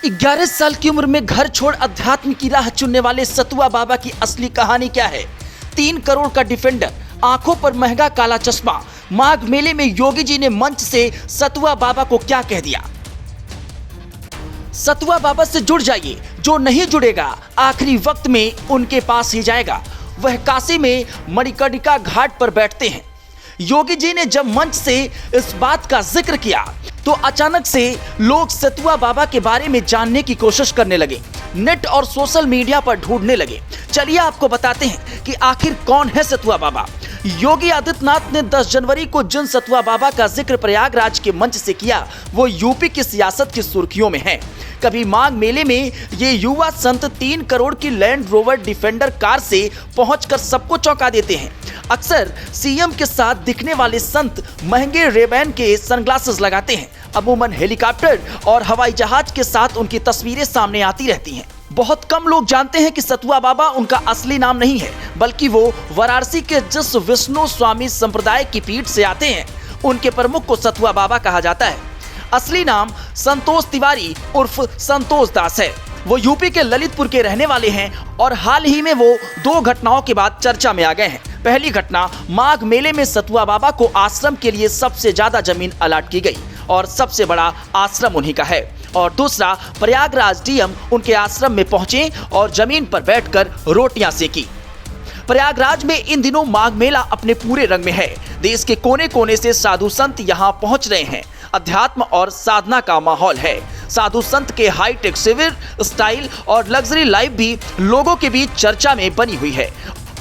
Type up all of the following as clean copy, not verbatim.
11 साल की उम्र में घर छोड़ अध्यात्म की राह चुनने वाले सतुआ बाबा की असली कहानी क्या है? 3 करोड़ का डिफेंडर, आंखों पर महंगा काला चश्मा, माघ मेले में योगी जी ने मंच से सतुआ बाबा को क्या कह दिया? सतुआ बाबा से जुड़ जाइए, जो नहीं जुड़ेगा आखिरी वक्त में उनके पास ही जाएगा। वह काशी में मणिकर्णिका घाट पर बैठते हैं। योगी जी ने जब मंच से इस बात का जिक्र किया तो अचानक से लोग सतुआ बाबा के बारे में जानने की कोशिश करने लगे, नेट और सोशल मीडिया पर ढूंढने लगे। चलिए आपको बताते हैं कि आखिर कौन है सतुआ बाबा। योगी आदित्यनाथ ने 10 जनवरी को जिन सतुआ बाबा का जिक्र प्रयागराज के मंच से किया वो यूपी की सियासत की सुर्खियों में है। कभी माघ मेले में ये युवा संत 3 करोड़ की लैंड रोवर डिफेंडर कार से पहुंचकर सबको चौंका देते हैं। अक्सर सीएम के साथ दिखने वाले संत महंगे रेबैन के सनग्लासेस लगाते हैं। अमूमन हेलीकॉप्टर और हवाई जहाज के साथ उनकी तस्वीरें सामने आती रहती हैं। बहुत कम लोग जानते हैं कि सतुआ बाबा उनका असली नाम नहीं है, बल्कि वो वाराणसी के जिस विष्णु स्वामी संप्रदाय की पीठ से आते हैं उनके प्रमुख को सतुआ बाबा कहा जाता है। असली नाम संतोष तिवारी उर्फ संतोष दास है। वो यूपी के ललितपुर के रहने वाले हैं और हाल ही में वो 2 घटनाओं के बाद चर्चा में आ गए हैं। पहली घटना, माघ मेले में सतुआ बाबा को आश्रम के लिए सबसे ज्यादा जमीन अलाट की गई और सबसे बड़ा आश्रम उन्हीं का है। और दूसरा, प्रयागराज डीएम उनके आश्रम में पहुंचे और जमीन पर बैठकर रोटियां सेकी। प्रयागराज में इन दिनों माघ मेला अपने पूरे रंग में है। देश के कोने कोने से साधु संत यहाँ पहुंच रहे हैं। अध्यात्म और साधना का माहौल है। साधु संत के हाईटेक शिविर, स्टाइल और लग्जरी लाइफ भी लोगों के बीच चर्चा में बनी हुई है।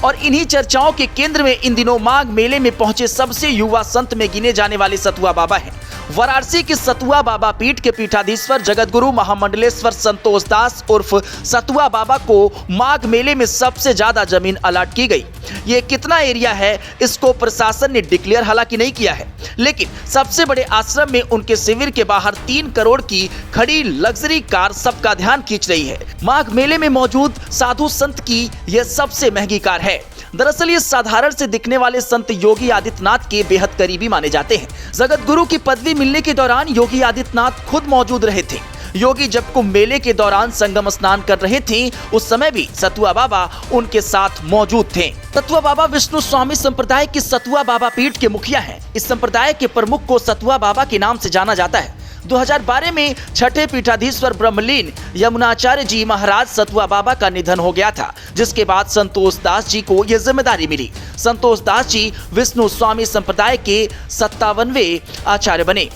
और इन्हीं चर्चाओं के केंद्र में इन दिनों माघ मेले में पहुंचे सबसे युवा संत में गिने जाने वाले सतुआ बाबा हैं। वाराणसी के सतुआ बाबा पीठ के पीठाधीश्वर जगतगुरु महामंडलेश्वर संतोष दास उर्फ सतुआ बाबा को माघ मेले में सबसे ज्यादा जमीन अलाट की गई। ये कितना एरिया है इसको प्रशासन ने डिक्लेयर हालांकि नहीं किया है, लेकिन सबसे बड़े आश्रम में उनके शिविर के बाहर 3 करोड़ की खड़ी लग्जरी कार सबका ध्यान खींच रही है। माघ मेले में मौजूद साधु संत की यह सबसे महंगी कार है। दरअसल ये साधारण से दिखने वाले संत योगी आदित्यनाथ के बेहद करीबी माने जाते हैं। जगत गुरु की पदवी मिलने के दौरान योगी आदित्यनाथ खुद मौजूद रहे थे। योगी जब कुंभ मेले के दौरान संगम स्नान कर रहे थे उस समय भी सतुआ बाबा उनके साथ मौजूद थे। सतुआ बाबा विष्णु स्वामी संप्रदाय की सतुआ बाबा पीठ के मुखिया हैं। इस संप्रदाय के प्रमुख को सतुआ बाबा के नाम से जाना जाता है। 2012 में छठे पीठाधीश्वर ब्रह्मलीन यमुनाचार्य जी महाराज सतुआ बाबा का निधन हो गया था, जिसके बाद संतोष दास जी को यह जिम्मेदारी मिली। संतोष दास जी विष्णु स्वामी संप्रदाय के 57वें आचार्य बने।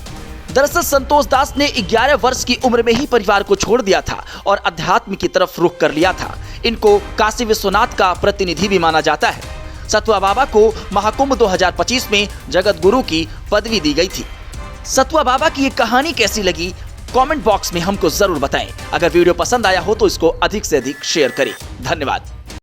दरअसल संतोष दास ने 11 वर्ष की उम्र में ही परिवार को छोड़ दिया था और अध्यात्म की तरफ रुख कर लिया था। इनको काशी विश्वनाथ का प्रतिनिधि भी माना जाता है। सतुआ बाबा को महाकुंभ 2025 में जगत गुरु की पदवी दी गई थी। सतुआ बाबा की ये कहानी कैसी लगी कमेंट बॉक्स में हमको जरूर बताएं। अगर वीडियो पसंद आया हो तो इसको अधिक से अधिक शेयर करें। धन्यवाद।